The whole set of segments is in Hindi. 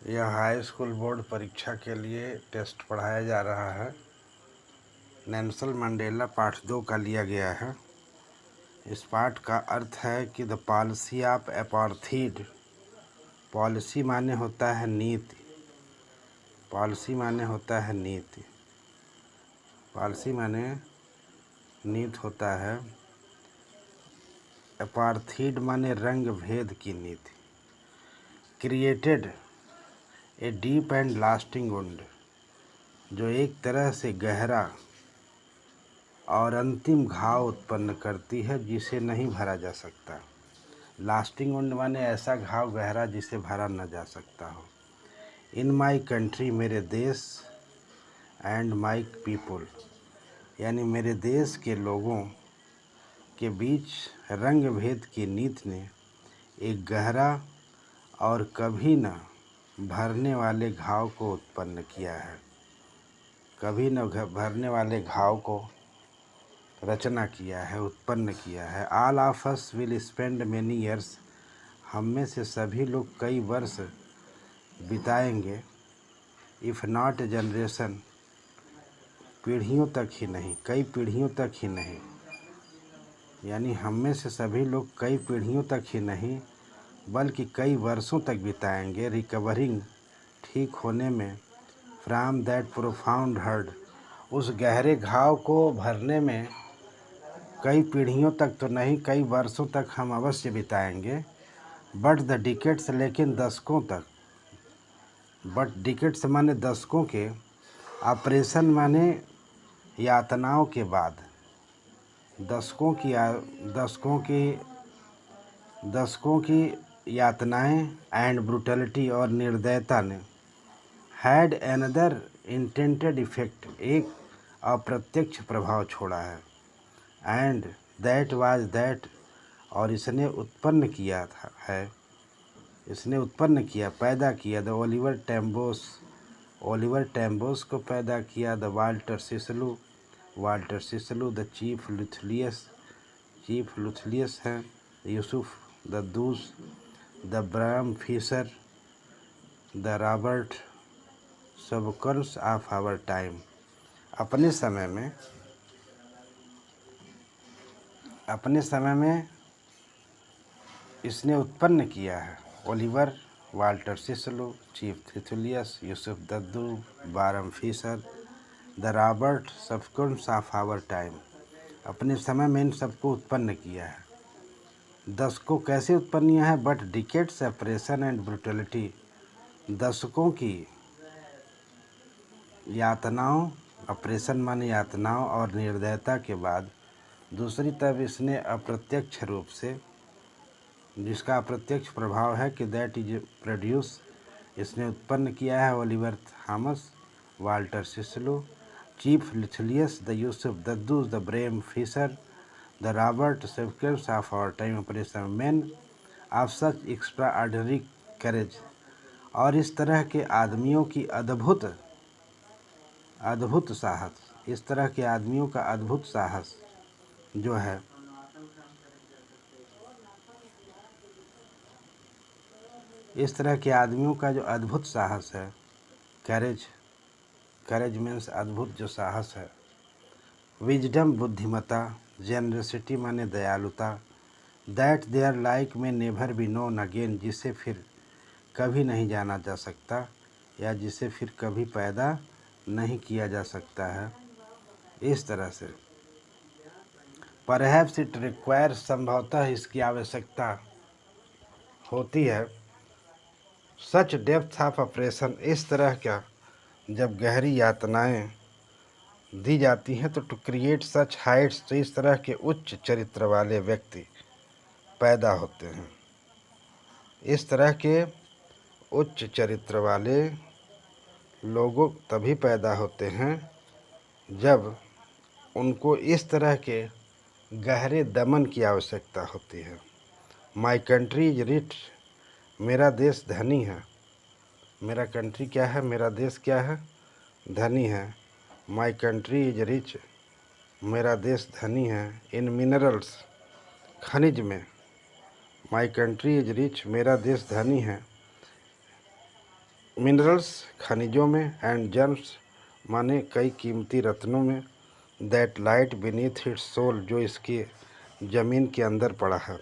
यह हाई स्कूल बोर्ड परीक्षा के लिए टेस्ट पढ़ाया जा रहा है। नेल्सन मंडेला पार्ट 2 का लिया गया है। इस पाठ का अर्थ है कि the policy of apartheid. Policy माने होता है नीति। पॉलिसी माने होता है नीति। पॉलिसी माने नीति होता है। अपार्थीड माने रंग भेद की नीति। Created a deep and lasting wound, जो एक तरह से गहरा और अंतिम घाव उत्पन्न करती है जिसे नहीं भरा जा सकता। लास्टिंग वुंड माने ऐसा घाव गहरा जिसे भरा न जा सकता हो। इन माई कंट्री, मेरे देश, एंड माई पीपुल, यानी मेरे देश के लोगों के बीच रंग भेद की नीति ने एक गहरा और कभी न भरने वाले घाव को उत्पन्न किया है। कभी न भरने वाले घाव को रचना किया है, उत्पन्न किया है। All of us will spend many years, हम में से सभी लोग कई वर्ष बिताएंगे। इफ़ नॉट ए जनरेशन, पीढ़ियों तक ही नहीं, कई पीढ़ियों तक ही नहीं, यानी हम में से सभी लोग कई पीढ़ियों तक ही नहीं बल्कि कई वर्षों तक बिताएंगे। रिकवरिंग, ठीक होने में। फ्रॉम दैट प्रोफाउंड हर्ट, उस गहरे घाव को भरने में कई पीढ़ियों तक तो नहीं, कई वर्षों तक हम अवश्य बिताएंगे। बट द डिकेट्स, लेकिन दशकों तक। बट डिकेट्स माने दशकों के। ऑपरेशन माने यातनाओं के बाद। दशकों की यातनाएं एंड ब्रूटलिटी, और निर्दयता ने हैड एनदर इंटेंटेड इफेक्ट, एक अप्रत्यक्ष प्रभाव छोड़ा है। एंड दैट वाज दैट, और इसने उत्पन्न किया पैदा किया द ओलिवर टैम्बोस को पैदा किया। The Walter Sisulu, the chief Luthulis हैं। Yusuf Dadoos, the Bram Fischer, the Robert Sobukwes of our time. अपने समय में इसने उत्पन्न किया है। Oliver, Walter Sisulu, chief Luthulis, Yusuf Dadoo, Bram Fischer, the Robert Sobukwes of our time. अपने समय में इन सबको उत्पन्न किया है। दशकों कैसे उत्पन्न किया है? But decades, separation and brutality, दशकों की यातनाओं, ऑपरेशन माने यातनाओं और निर्दयता के बाद दूसरी तरफ इसने अप्रत्यक्ष रूप से, जिसका अप्रत्यक्ष प्रभाव है कि दैट इज प्रोड्यूस, इसने उत्पन्न किया है। Oliver Thomas, Walter Sisulu, Chief Luthulis, the Yusuf Dadoos, the Bram Fischer, the Robert Sobukwes of our time. Operation men of such extraordinary courage, और इस तरह के आदमियों की अद्भुत साहस, इस तरह के आदमियों का अद्भुत साहस जो है, इस तरह के आदमियों का जो अद्भुत साहस है। करेज मीन्स अद्भुत जो साहस है। विजडम, बुद्धिमता। जेनरसिटी माने दयालुता। दैट देयर लाइक में नेवर बी नोन अगेन, जिसे फिर कभी नहीं जाना जा सकता या जिसे फिर कभी पैदा नहीं किया जा सकता है। इस तरह से परहैप्स इट रिक्वायर्स, संभवतः इसकी आवश्यकता होती है। सच डेप्थ ऑफ ऑपरेशन, इस तरह का जब गहरी यातनाएं दी जाती हैं तो टू क्रिएट सच हाइट्स, तो इस तरह के उच्च चरित्र वाले व्यक्ति पैदा होते हैं। इस तरह के उच्च चरित्र वाले लोगों तभी पैदा होते हैं जब उनको इस तरह के गहरे दमन की आवश्यकता होती है। माई कंट्री इज रिच, मेरा देश धनी है। मेरा कंट्री क्या है? मेरा देश क्या है? धनी है। माई कंट्री इज रिच, मेरा देश धनी है। इन मिनरल्स, खनिज में। माई कंट्री इज रिच, मेरा देश धनी है। मिनरल्स खनिजों में, एंड जर्म्स माने कई कीमती रत्नों में, that light beneath its soul जो इसकी ज़मीन के अंदर पड़ा है।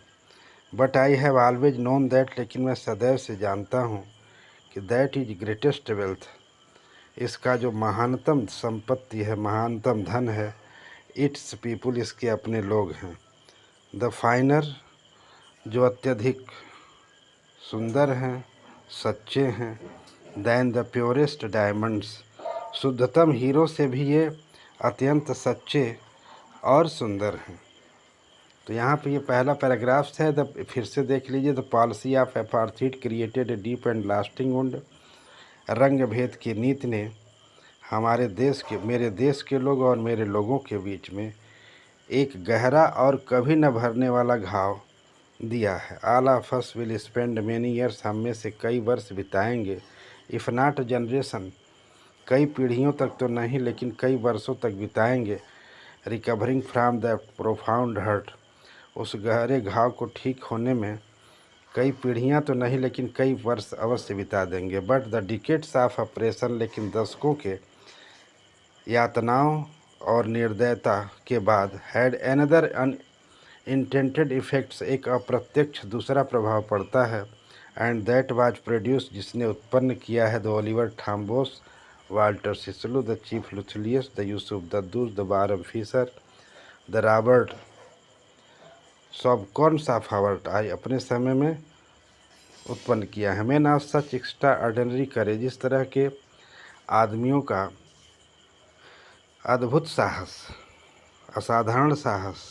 But I have always known that लेकिन मैं सदैव से जानता हूँ कि दैट इज ग्रेटेस्ट वेल्थ इसका जो महानतम संपत्ति है, महानतम धन है, इट्स पीपुल इसके अपने लोग हैं। द फाइनर जो अत्यधिक सुंदर हैं, सच्चे हैं, दैन द प्योरेस्ट डायमंड्स शुद्धतम हीरो से भी ये अत्यंत सच्चे और सुंदर हैं। तो यहाँ पे ये पहला पैराग्राफ्स है। फिर से देख लीजिए। The policy of apartheid created a deep and lasting wound. रंग भेद की नीति ने हमारे देश के, मेरे देश के लोग और मेरे लोगों के बीच में एक गहरा और कभी न भरने वाला घाव दिया है। All of us will spend many years हम में से कई वर्ष बिताएंगे, इफ़ नॉट जनरेशन कई पीढ़ियों तक तो नहीं लेकिन कई वर्षों तक बिताएंगे, recovering from the profound hurt उस गहरे घाव को ठीक होने में कई पीढ़ियां तो नहीं लेकिन कई वर्ष अवश्य बिता देंगे। But the decades of operation लेकिन दशकों के यातनाओं और निर्दयता के बाद हैड एनदर अनइंटेंटेड इफेक्ट्स एक अप्रत्यक्ष दूसरा प्रभाव पड़ता है। एंड दैट वाज प्रोड्यूस जिसने उत्पन्न किया है the Oliver Tambos, Walter Sisulu, the chief Luthulis, the Yusuf Dadoos, the Bram Fischer, the Robert Sobukwes of Howard I अपने समय में उत्पन्न किया है। Men of such extraordinary courage इस तरह के आदमियों का अद्भुत साहस, असाधारण साहस,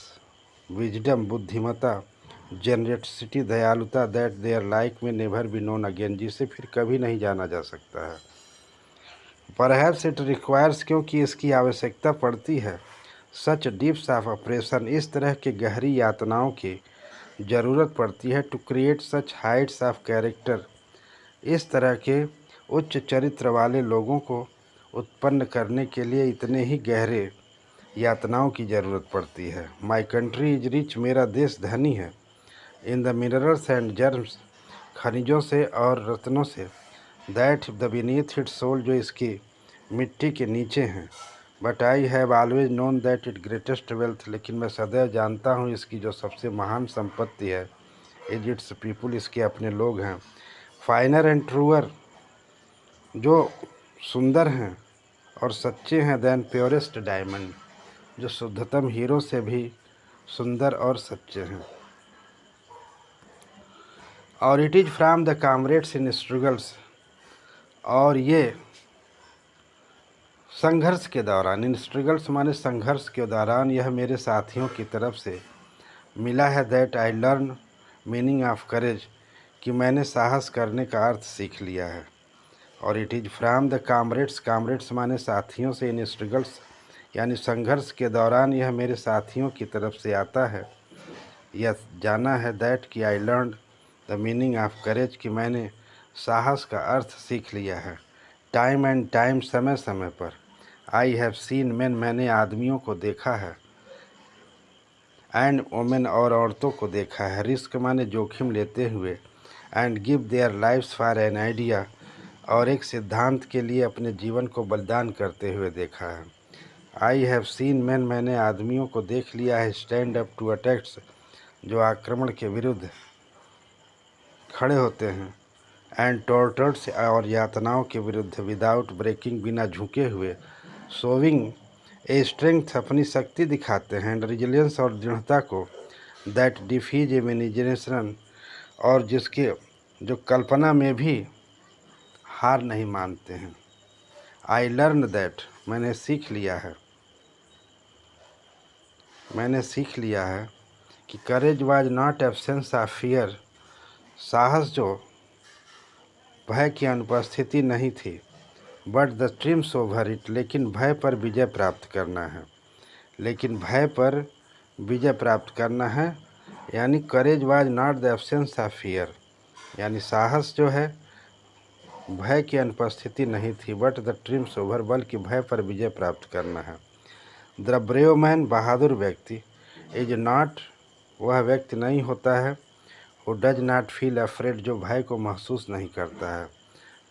विजडम बुद्धिमता, जेनरेसिटी दयालुता, दैट देयर लाइक में नेवर बी नोन अगेन जिसे फिर कभी नहीं जाना जा सकता है। परहैप्स इट रिक्वायर्स क्योंकि इसकी आवश्यकता पड़ती है। सच डीप्स ऑफ ऑपरेशन इस तरह के गहरी यातनाओं की ज़रूरत पड़ती है। To create such heights of character इस तरह के उच्च चरित्र वाले लोगों को उत्पन्न करने के लिए इतने ही गहरे यातनाओं की ज़रूरत पड़ती है। माई कंट्री इज रिच मेरा देश धनी है। In the minerals and gems खनिजों से और रत्नों से, that the beneath it soul जो इसकी मिट्टी के नीचे हैं। But I have always known that it greatest wealth लेकिन मैं सदैव जानता हूँ इसकी जो सबसे महान संपत्ति है, इज इट्स पीपुल इसके अपने लोग हैं। फाइनर एंड ट्रूअर जो सुंदर हैं और सच्चे हैं, दैन प्योरेस्ट डायमंड जो शुद्धतम हीरो से भी सुंदर और सच्चे हैं। और it is from the comrades in struggles और ये संघर्ष के दौरान, इन स्ट्रगल्स माने संघर्ष के दौरान यह मेरे साथियों की तरफ से मिला है। That I learn meaning of courage कि मैंने साहस करने का अर्थ सीख लिया है। और it is from the comrades, comrades माने साथियों से, इन स्ट्रगल्स यानी संघर्ष के दौरान यह मेरे साथियों की तरफ से आता है, यह जाना है। दैट कि I learn the meaning of courage कि मैंने साहस का अर्थ सीख लिया है। टाइम एंड टाइम समय समय पर, आई हैव सीन मैन मैंने आदमियों को देखा है, एंड वोमेन और औरतों को देखा है, रिस्क माने जोखिम लेते हुए, and give their lives for an idea और एक सिद्धांत के लिए अपने जीवन को बलिदान करते हुए देखा है। आई हैव सीन मैन मैंने आदमियों को देख लिया है, स्टैंड अप टू अटैक्स जो आक्रमण के विरुद्ध खड़े होते हैं, एंड टॉर्चर्स और यातनाओं के विरुद्ध, विदाउट ब्रेकिंग बिना झुके हुए, शोविंग ए स्ट्रेंथ अपनी शक्ति दिखाते हैं, एंड रिजिलियंस और दृढ़ता को, दैट डिफीज इमेजिनेशन और जिसके जो कल्पना में भी हार नहीं मानते हैं। आई लर्न दैट मैंने सीख लिया है कि courage was not absence of fear साहस जो भय की अनुपस्थिति नहीं थी, but the triumph over it लेकिन भय पर विजय प्राप्त करना है। लेकिन भय पर विजय प्राप्त करना है यानी courage was not the absence of fear यानी साहस जो है भय की अनुपस्थिति नहीं थी, बट द ट्रिम्स ओवर बल्कि भय पर विजय प्राप्त करना है। द ब्रेव मैन बहादुर व्यक्ति, इज नॉट वह व्यक्ति नहीं होता है, who does not feel afraid जो भय को महसूस नहीं करता है,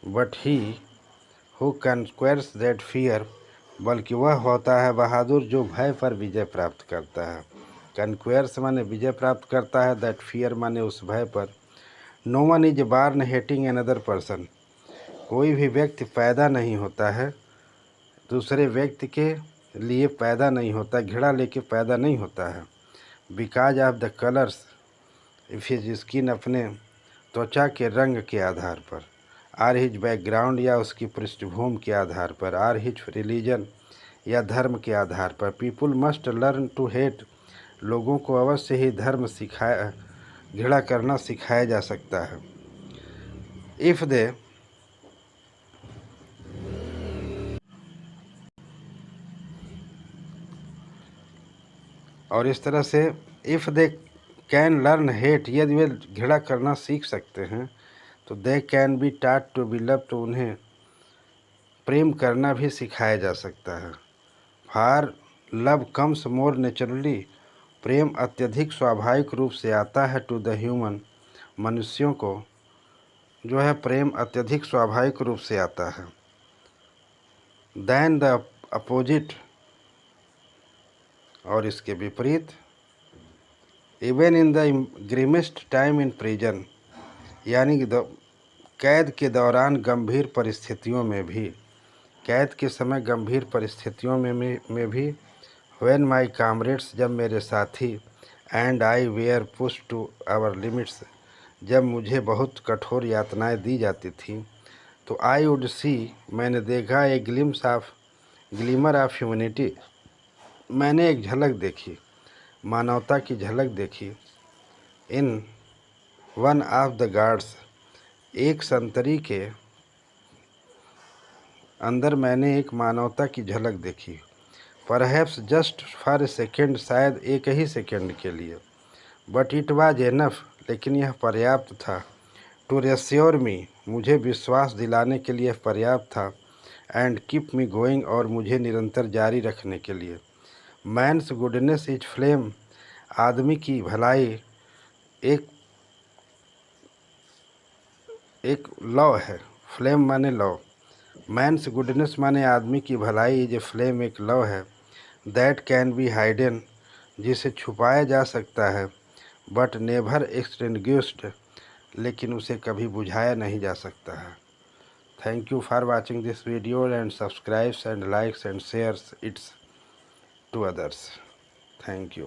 but he who conquers that fear, बल्कि वह होता है बहादुर जो भय पर विजय प्राप्त करता है। कन्क्वेयर्स माने विजय प्राप्त करता है, दैट फियर माने उस भय पर। No one is born hating another person, कोई भी व्यक्ति पैदा नहीं होता है दूसरे व्यक्ति के लिए पैदा नहीं होता, घृणा लेके पैदा नहीं होता है। Because of the colours if his skin, अपने त्वचा के रंग के आधार पर, आर हिज बैकग्राउंड या उसकी पृष्ठभूमि के आधार पर, आर हिज रिलीजन या धर्म के आधार पर। People must learn to hate, लोगों को अवश्य ही धर्म सिखाया घृणा करना सिखाया जा सकता है। इफ़ दे और इस तरह से if they can learn hate, यदि वे घृणा करना सीख सकते हैं तो दे कैन बी टाट टू बी लव, तो उन्हें प्रेम करना भी सिखाया जा सकता है। फार लव कम्स मोर नेचुरली, प्रेम अत्यधिक स्वाभाविक रूप से आता है टू द ह्यूमन, मनुष्यों को जो है प्रेम अत्यधिक स्वाभाविक रूप से आता है। दैन द अपोजिट, और इसके विपरीत। Even in the grimmest time in prison, यानी कि कैद के दौरान गंभीर परिस्थितियों में भी, कैद के समय गंभीर परिस्थितियों में भी। व्हेन माई कामरेड्स, जब मेरे साथी, and I were push to our limits, जब मुझे बहुत कठोर यातनाएं दी जाती थीं, तो आई वुड सी, मैंने देखा, ए ग्लिमर ऑफ ह्यूमैनिटी, मैंने एक झलक देखी, मानवता की झलक देखी। In one of the guards, एक संतरी के अंदर मैंने एक मानवता की झलक देखी। Perhaps just for a second, शायद एक ही सेकेंड के लिए। बट इट वाज एनफ, लेकिन यह पर्याप्त था। टू रेश्योर मी, मुझे विश्वास दिलाने के लिए पर्याप्त था। एंड कीप मी गोइंग, और मुझे निरंतर जारी रखने के लिए। मैन्स गुडनेस इज फ्लेम, आदमी की भलाई एक लौ है। फ्लेम माने लौ। मैन्स गुडनेस माने आदमी की भलाई इज ए फ्लेम, एक लौ है। दैट कैन बी हाइडन, जिसे छुपाया जा सकता है। बट नेवर एक्सटिंग्विश्ड, लेकिन उसे कभी बुझाया नहीं जा सकता है। Thank you for watching this video and subscribes and likes and shares its to others. Thank you.